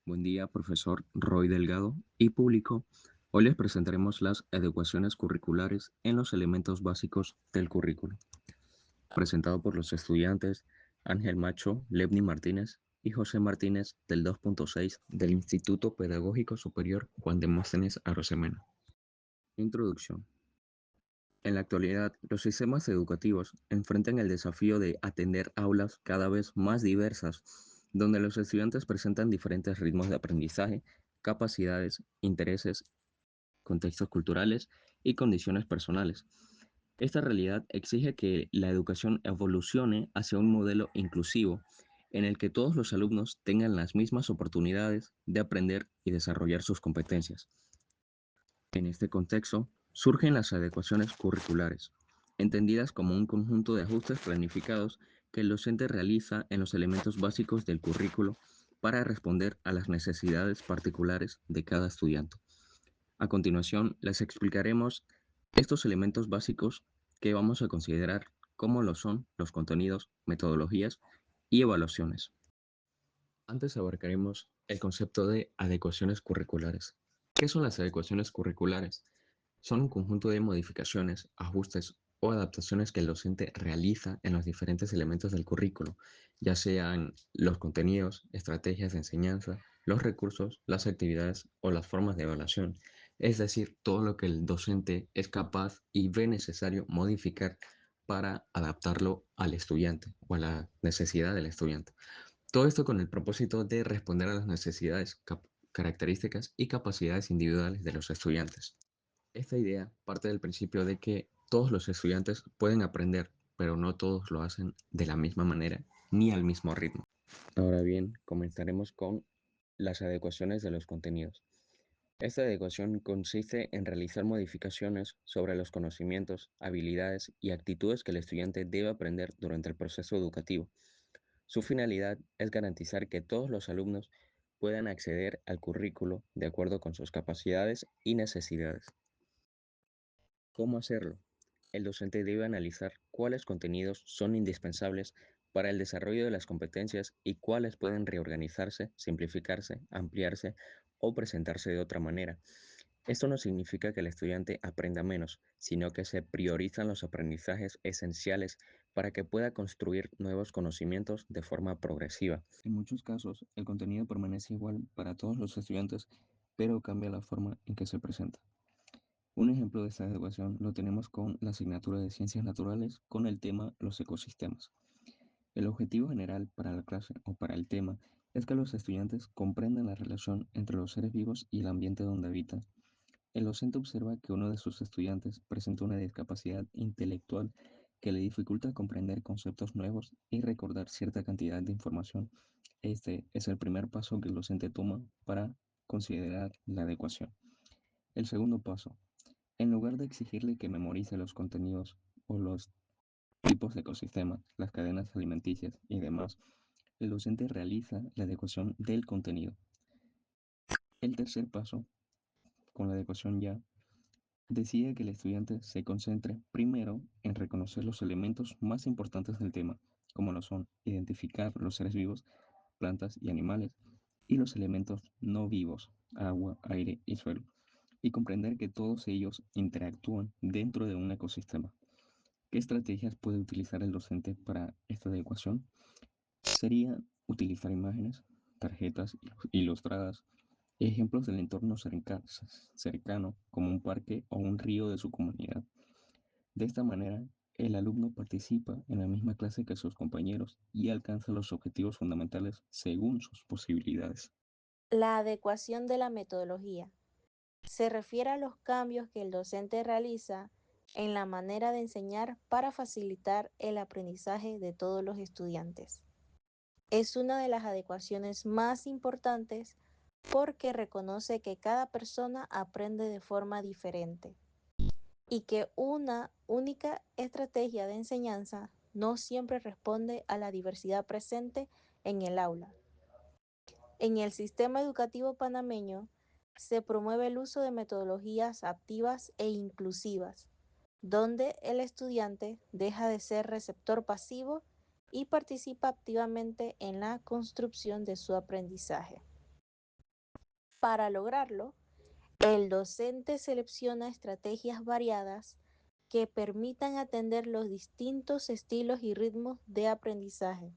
Buen día, profesor Roy Delgado y público. Hoy les presentaremos las adecuaciones curriculares en los elementos básicos del currículo, presentado por los estudiantes Ángel Macho, Levni Martínez y José Martínez del 2.6 del Instituto Pedagógico Superior Juan Demóstenes Arosemena. Introducción. En la actualidad, los sistemas educativos enfrentan el desafío de atender aulas cada vez más diversas, donde los estudiantes presentan diferentes ritmos de aprendizaje, capacidades, intereses, contextos culturales y condiciones personales. Esta realidad exige que la educación evolucione hacia un modelo inclusivo en el que todos los alumnos tengan las mismas oportunidades de aprender y desarrollar sus competencias. En este contexto, surgen las adecuaciones curriculares, entendidas como un conjunto de ajustes planificados que el docente realiza en los elementos básicos del currículo para responder a las necesidades particulares de cada estudiante. A continuación, les explicaremos estos elementos básicos que vamos a considerar como lo son los contenidos, metodologías y evaluaciones. Antes abarcaremos el concepto de adecuaciones curriculares. ¿Qué son las adecuaciones curriculares? Son un conjunto de modificaciones, ajustes o adaptaciones que el docente realiza en los diferentes elementos del currículo, ya sean los contenidos, estrategias de enseñanza, los recursos, las actividades o las formas de evaluación. Es decir, todo lo que el docente es capaz y ve necesario modificar para adaptarlo al estudiante o a la necesidad del estudiante. Todo esto con el propósito de responder a las necesidades, características y capacidades individuales de los estudiantes. Esta idea parte del principio de que todos los estudiantes pueden aprender, pero no todos lo hacen de la misma manera ni al mismo ritmo. Ahora bien, comenzaremos con las adecuaciones de los contenidos. Esta adecuación consiste en realizar modificaciones sobre los conocimientos, habilidades y actitudes que el estudiante debe aprender durante el proceso educativo. Su finalidad es garantizar que todos los alumnos puedan acceder al currículo de acuerdo con sus capacidades y necesidades. ¿Cómo hacerlo? El docente debe analizar cuáles contenidos son indispensables para el desarrollo de las competencias y cuáles pueden reorganizarse, simplificarse, ampliarse o presentarse de otra manera. Esto no significa que el estudiante aprenda menos, sino que se priorizan los aprendizajes esenciales para que pueda construir nuevos conocimientos de forma progresiva. En muchos casos, el contenido permanece igual para todos los estudiantes, pero cambia la forma en que se presenta. Un ejemplo de esta adecuación lo tenemos con la asignatura de Ciencias Naturales con el tema Los ecosistemas. El objetivo general para la clase o para el tema es que los estudiantes comprendan la relación entre los seres vivos y el ambiente donde habitan. El docente observa que uno de sus estudiantes presenta una discapacidad intelectual que le dificulta comprender conceptos nuevos y recordar cierta cantidad de información. Este es el primer paso que el docente toma para considerar la adecuación. El segundo paso, en lugar de exigirle que memorice los contenidos o los tipos de ecosistemas, las cadenas alimenticias y demás, el docente realiza la adecuación del contenido. El tercer paso, con la adecuación ya, decide que el estudiante se concentre primero en reconocer los elementos más importantes del tema, como lo son identificar los seres vivos, plantas y animales, y los elementos no vivos, agua, aire y suelo, y comprender que todos ellos interactúan dentro de un ecosistema. ¿Qué estrategias puede utilizar el docente para esta adecuación? Sería utilizar imágenes, tarjetas ilustradas, ejemplos del entorno cercano, como un parque o un río de su comunidad. De esta manera, el alumno participa en la misma clase que sus compañeros y alcanza los objetivos fundamentales según sus posibilidades. La adecuación de la metodología se refiere a los cambios que el docente realiza en la manera de enseñar para facilitar el aprendizaje de todos los estudiantes. Es una de las adecuaciones más importantes porque reconoce que cada persona aprende de forma diferente y que una única estrategia de enseñanza no siempre responde a la diversidad presente en el aula. En el sistema educativo panameño se promueve el uso de metodologías activas e inclusivas, donde el estudiante deja de ser receptor pasivo y participa activamente en la construcción de su aprendizaje. Para lograrlo, el docente selecciona estrategias variadas que permitan atender los distintos estilos y ritmos de aprendizaje.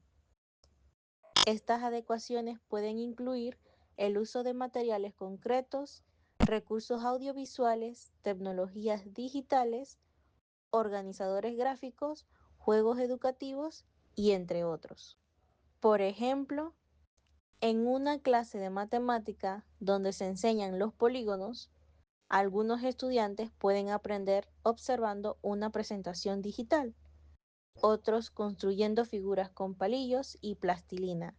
Estas adecuaciones pueden incluir el uso de materiales concretos, recursos audiovisuales, tecnologías digitales, organizadores gráficos, juegos educativos y entre otros. Por ejemplo, en una clase de matemática donde se enseñan los polígonos, algunos estudiantes pueden aprender observando una presentación digital, otros construyendo figuras con palillos y plastilina,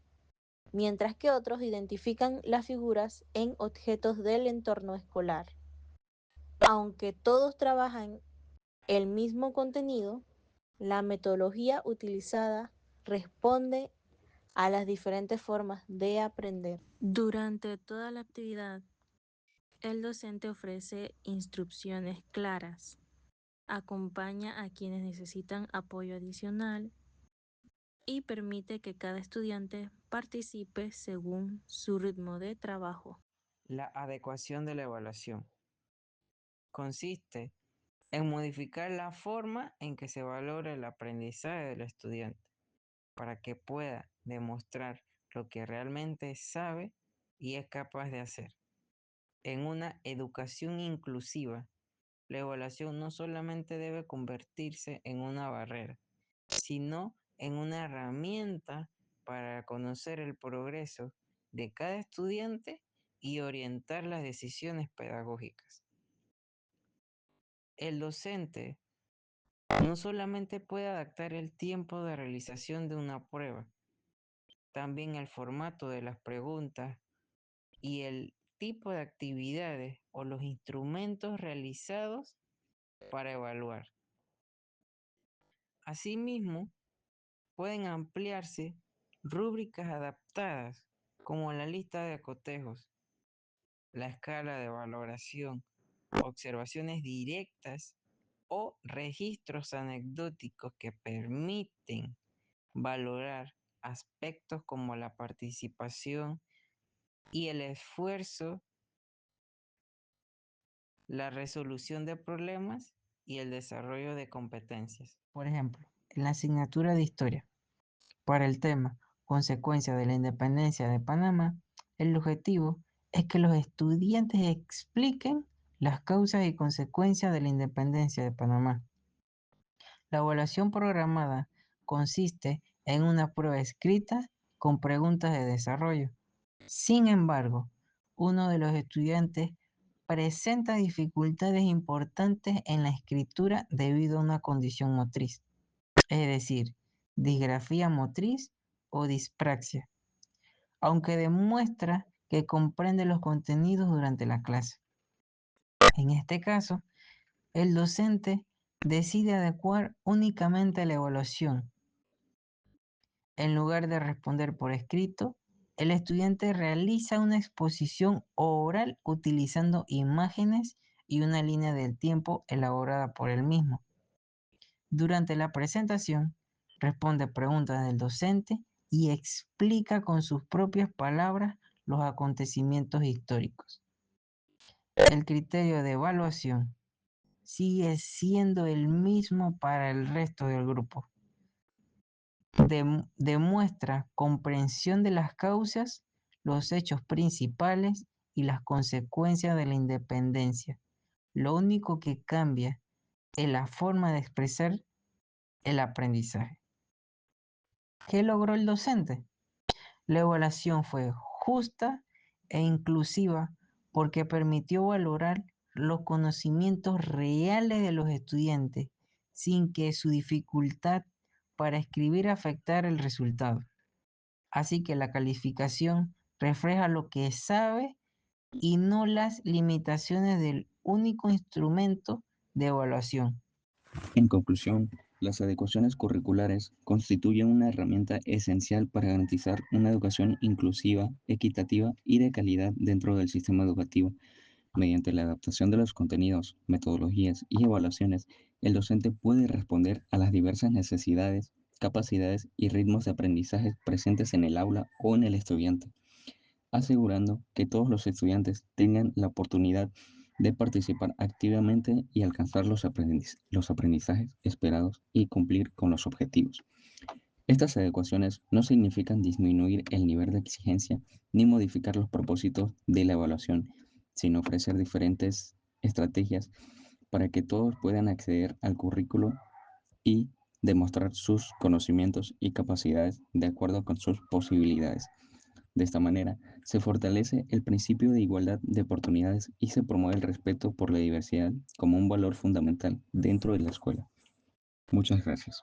mientras que otros identifican las figuras en objetos del entorno escolar. Aunque todos trabajan el mismo contenido, la metodología utilizada responde a las diferentes formas de aprender. Durante toda la actividad, el docente ofrece instrucciones claras, acompaña a quienes necesitan apoyo adicional y permite que cada estudiante participe según su ritmo de trabajo. La adecuación de la evaluación consiste en modificar la forma en que se valora el aprendizaje del estudiante para que pueda demostrar lo que realmente sabe y es capaz de hacer. En una educación inclusiva, la evaluación no solamente debe convertirse en una barrera, sino en una herramienta para conocer el progreso de cada estudiante y orientar las decisiones pedagógicas. El docente no solamente puede adaptar el tiempo de realización de una prueba, también el formato de las preguntas y el tipo de actividades o los instrumentos realizados para evaluar. Asimismo, pueden ampliarse rúbricas adaptadas como la lista de cotejos, la escala de valoración, observaciones directas o registros anecdóticos que permiten valorar aspectos como la participación y el esfuerzo, la resolución de problemas y el desarrollo de competencias. Por ejemplo, en la asignatura de historia, para el tema Consecuencias de la Independencia de Panamá, el objetivo es que los estudiantes expliquen las causas y consecuencias de la independencia de Panamá. La evaluación programada consiste en una prueba escrita con preguntas de desarrollo. Sin embargo, uno de los estudiantes presenta dificultades importantes en la escritura debido a una condición motriz, es decir, disgrafía motriz o dispraxia, aunque demuestra que comprende los contenidos durante la clase. En este caso, el docente decide adecuar únicamente la evaluación. En lugar de responder por escrito, el estudiante realiza una exposición oral utilizando imágenes y una línea del tiempo elaborada por él mismo. Durante la presentación, responde preguntas del docente y explica con sus propias palabras los acontecimientos históricos. El criterio de evaluación sigue siendo el mismo para el resto del grupo. Demuestra comprensión de las causas, los hechos principales y las consecuencias de la independencia. Lo único que cambia es la forma de expresar el aprendizaje. ¿Qué logró el docente? La evaluación fue justa e inclusiva porque permitió valorar los conocimientos reales de los estudiantes sin que su dificultad para escribir afectara el resultado. Así que la calificación refleja lo que sabe y no las limitaciones del único instrumento de evaluación. En conclusión, las adecuaciones curriculares constituyen una herramienta esencial para garantizar una educación inclusiva, equitativa y de calidad dentro del sistema educativo. Mediante la adaptación de los contenidos, metodologías y evaluaciones, el docente puede responder a las diversas necesidades, capacidades y ritmos de aprendizaje presentes en el aula o en el estudiante. asegurando que todos los estudiantes tengan la oportunidad de participar activamente y alcanzar los aprendizajes esperados y cumplir con los objetivos. Estas adecuaciones no significan disminuir el nivel de exigencia ni modificar los propósitos de la evaluación, sino ofrecer diferentes estrategias para que todos puedan acceder al currículo y demostrar sus conocimientos y capacidades de acuerdo con sus posibilidades. De esta manera, se fortalece el principio de igualdad de oportunidades y se promueve el respeto por la diversidad como un valor fundamental dentro de la escuela. Muchas gracias.